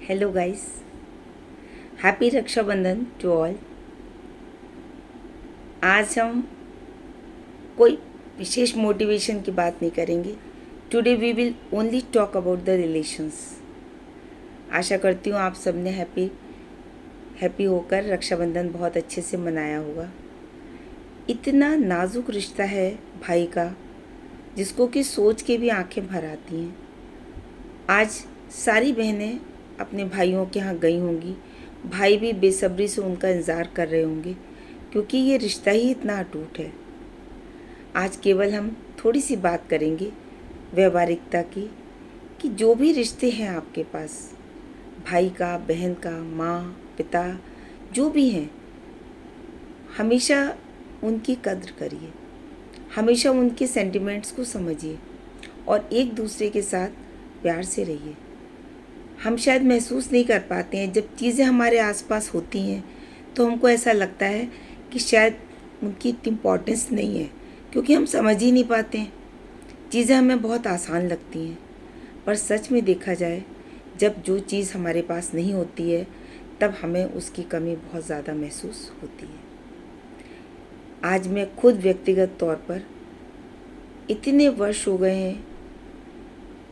Hello guys, happy Rakshabandhan to all. आज हम कोई विशेष मोटिवेशन की बात नहीं करेंगे। Today we will only talk about the relations. आशा करती हूँ आप सबने हैप्पी होकर रक्षाबंधन बहुत अच्छे से मनाया होगा। इतना नाजुक रिश्ता है भाई का, जिसको कि सोच के भी आंखें भर आती हैं। आज सारी बहनें अपने भाइयों के यहाँ गई होंगी, भाई भी बेसब्री से उनका इंतज़ार कर रहे होंगे, क्योंकि ये रिश्ता ही इतना अटूट है। आज केवल हम थोड़ी सी बात करेंगे व्यवहारिकता की, कि जो भी रिश्ते हैं आपके पास, भाई का, बहन का, माँ, पिता, जो भी हैं, हमेशा उनकी कद्र करिए, हमेशा उनके सेंटिमेंट्स को समझिए और एक दूसरे के साथ प्यार से रहिए। हम शायद महसूस नहीं कर पाते हैं, जब चीज़ें हमारे आसपास होती हैं तो हमको ऐसा लगता है कि शायद उनकी इतनी इम्पोर्टेंस नहीं है, क्योंकि हम समझ ही नहीं पाते हैं। चीज़ें हमें बहुत आसान लगती हैं, पर सच में देखा जाए, जब जो चीज़ हमारे पास नहीं होती है तब हमें उसकी कमी बहुत ज़्यादा महसूस होती है। आज मैं खुद व्यक्तिगत तौर पर इतने वर्ष हो गए हैं,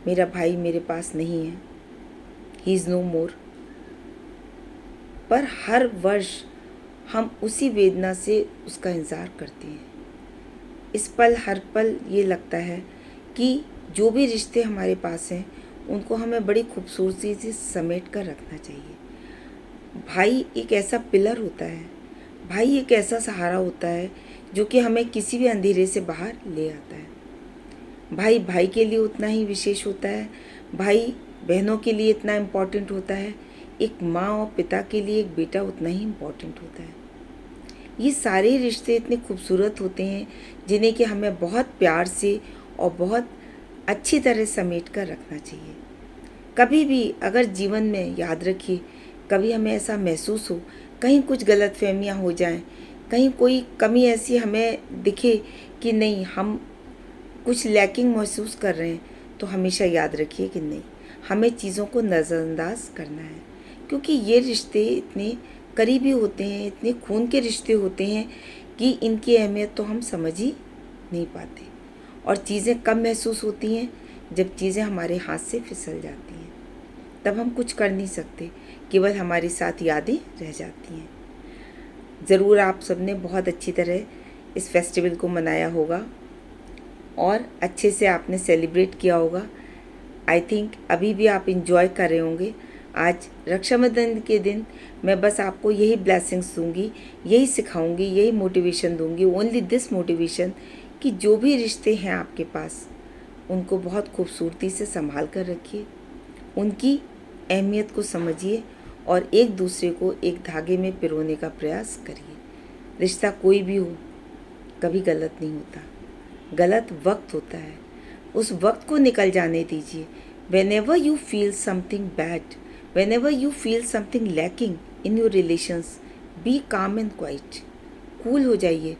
मेरा भाई मेरे पास नहीं है, ही इज़ नो मोर, पर हर वर्ष हम उसी वेदना से उसका इंतज़ार करते हैं। इस पल हर पल ये लगता है कि जो भी रिश्ते हमारे पास हैं उनको हमें बड़ी खूबसूरती से समेट कर रखना चाहिए। भाई एक ऐसा पिलर होता है, भाई एक ऐसा सहारा होता है जो कि हमें किसी भी अंधेरे से बाहर ले आता है। भाई भाई के लिए उतना ही विशेष होता है, भाई बहनों के लिए इतना इम्पोर्टेंट होता है, एक माँ और पिता के लिए एक बेटा उतना ही इम्पोर्टेंट होता है। ये सारे रिश्ते इतने खूबसूरत होते हैं, जिन्हें कि हमें बहुत प्यार से और बहुत अच्छी तरह समेट कर रखना चाहिए। कभी भी अगर जीवन में, याद रखिए, कभी हमें ऐसा महसूस हो, कहीं कुछ गलतफहमियां हो जाएं, कहीं कोई कमी ऐसी हमें दिखे कि नहीं, हम कुछ लैकिंग महसूस कर रहे हैं, तो हमेशा याद रखिए कि नहीं, हमें चीज़ों को नज़रअंदाज करना है, क्योंकि ये रिश्ते इतने करीबी होते हैं, इतने खून के रिश्ते होते हैं कि इनकी अहमियत तो हम समझ ही नहीं पाते। और चीज़ें कब महसूस होती हैं? जब चीज़ें हमारे हाथ से फिसल जाती हैं, तब हम कुछ कर नहीं सकते, केवल हमारे साथ यादें रह जाती हैं। ज़रूर आप सबने बहुत अच्छी तरह इस फेस्टिवल को मनाया होगा और अच्छे से आपने सेलिब्रेट किया होगा। आई थिंक अभी भी आप इंजॉय कर रहे होंगे। आज रक्षाबंधन के दिन मैं बस आपको यही ब्लेसिंग्स दूंगी, यही सिखाऊंगी, यही मोटिवेशन दूंगी, ओनली दिस मोटिवेशन, कि जो भी रिश्ते हैं आपके पास, उनको बहुत खूबसूरती से संभाल कर रखिए, उनकी अहमियत को समझिए और एक दूसरे को एक धागे में पिरोने का प्रयास करिए। रिश्ता कोई भी हो, कभी गलत नहीं होता, गलत वक्त होता है, उस वक्त को निकल जाने दीजिए। Whenever you feel something bad, whenever you feel something lacking in your relations, be calm and quiet. Cool हो जाइए,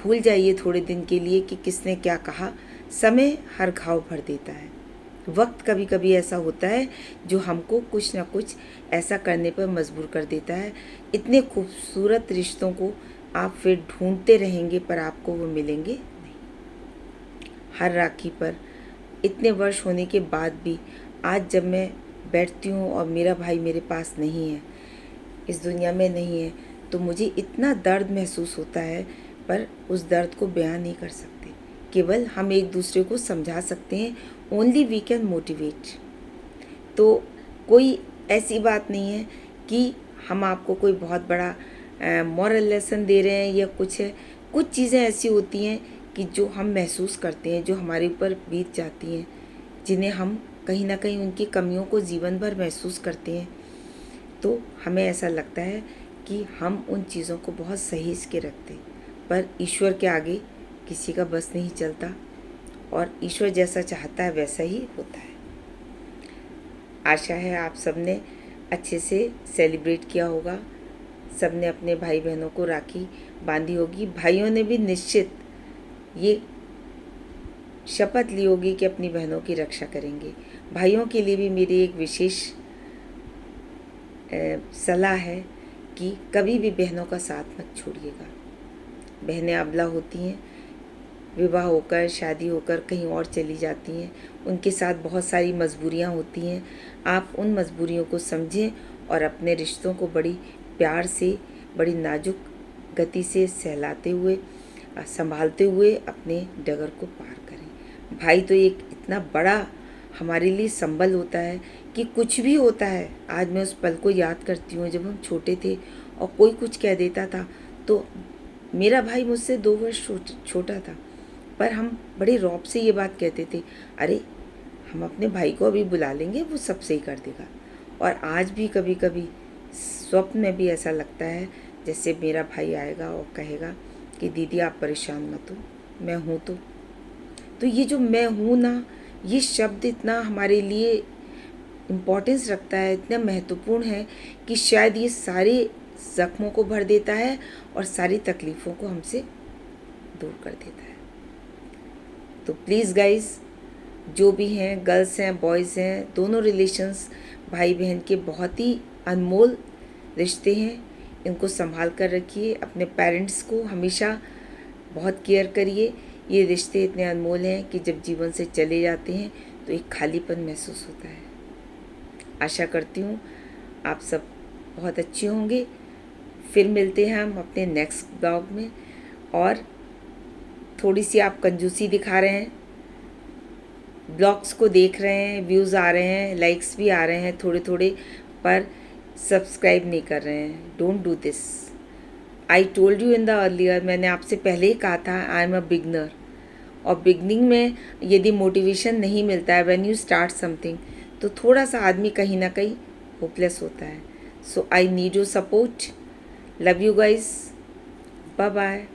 भूल जाइए थोड़े दिन के लिए कि किसने क्या कहा। समय हर घाव भर देता है। वक्त कभी कभी ऐसा होता है जो हमको कुछ ना कुछ ऐसा करने पर मजबूर कर देता है। इतने खूबसूरत रिश्तों को आप फिर ढूंढते रहेंगे, पर आपको वो मिलेंगे नहीं। हर राखी पर इतने वर्ष होने के बाद भी आज जब मैं बैठती हूँ और मेरा भाई मेरे पास नहीं है, इस दुनिया में नहीं है, तो मुझे इतना दर्द महसूस होता है, पर उस दर्द को बयान नहीं कर सकते। केवल हम एक दूसरे को समझा सकते हैं, ओनली वी कैन मोटिवेट। तो कोई ऐसी बात नहीं है कि हम आपको कोई बहुत बड़ा मॉरल लेसन दे रहे हैं या कुछ है। कुछ चीज़ें ऐसी होती हैं कि जो हम महसूस करते हैं, जो हमारे ऊपर बीत जाती हैं, जिन्हें हम कहीं ना कहीं उनकी कमियों को जीवन भर महसूस करते हैं, तो हमें ऐसा लगता है कि हम उन चीज़ों को बहुत सहेज के रखते हैं। पर ईश्वर के आगे किसी का बस नहीं चलता, और ईश्वर जैसा चाहता है वैसा ही होता है। आशा है आप सबने अच्छे से सेलिब्रेट किया होगा, सबने अपने भाई बहनों को राखी बांधी होगी। भाइयों ने भी निश्चित ये शपथ ली होगी कि अपनी बहनों की रक्षा करेंगे। भाइयों के लिए भी मेरी एक विशेष सलाह है कि कभी भी बहनों का साथ मत छोड़िएगा। बहनें अबला होती हैं, विवाह होकर शादी होकर कहीं और चली जाती हैं, उनके साथ बहुत सारी मजबूरियां होती हैं। आप उन मजबूरियों को समझें और अपने रिश्तों को बड़ी प्यार से, बड़ी नाजुक गति से सहलाते हुए, संभालते हुए अपने डगर को पार करें। भाई तो एक इतना बड़ा हमारे लिए संबल होता है कि कुछ भी होता है। आज मैं उस पल को याद करती हूँ जब हम छोटे थे और कोई कुछ कह देता था तो मेरा भाई मुझसे 2 वर्ष छोटा था, पर हम बड़े रौब से ये बात कहते थे, अरे हम अपने भाई को अभी बुला लेंगे, वो सब सही कर देगा। और आज भी कभी कभी स्वप्न में भी ऐसा लगता है जैसे मेरा भाई आएगा और कहेगा कि दीदी आप परेशान मत हो, मैं हूँ। तो ये जो मैं हूँ ना, ये शब्द इतना हमारे लिए इम्पोर्टेंस रखता है, इतना महत्वपूर्ण है कि शायद ये सारे ज़ख्मों को भर देता है और सारी तकलीफ़ों को हमसे दूर कर देता है। तो प्लीज़ गाइस, जो भी हैं, गर्ल्स हैं, बॉयज़ हैं, दोनों रिलेशंस भाई बहन के बहुत ही अनमोल रिश्ते हैं। इनको संभाल कर रखिए। अपने पेरेंट्स को हमेशा बहुत केयर करिए। ये रिश्ते इतने अनमोल हैं कि जब जीवन से चले जाते हैं तो एक खालीपन महसूस होता है। आशा करती हूँ आप सब बहुत अच्छे होंगे। फिर मिलते हैं हम अपने नेक्स्ट ब्लॉग में। और थोड़ी सी आप कंजूसी दिखा रहे हैं, ब्लॉग्स को देख रहे हैं, व्यूज़ आ रहे हैं, लाइक्स भी आ रहे हैं थोड़े थोड़े, पर सब्सक्राइब नहीं कर रहे हैं। Don't do this. I told you in the earlier, मैंने आपसे पहले ही कहा था आई एम अ बिगनर। और बिगनिंग में यदि मोटिवेशन नहीं मिलता है, व्हेन यू स्टार्ट समथिंग, तो थोड़ा सा आदमी कहीं ना कहीं होपलेस होता है। So I need your support. Love you guys, bye bye.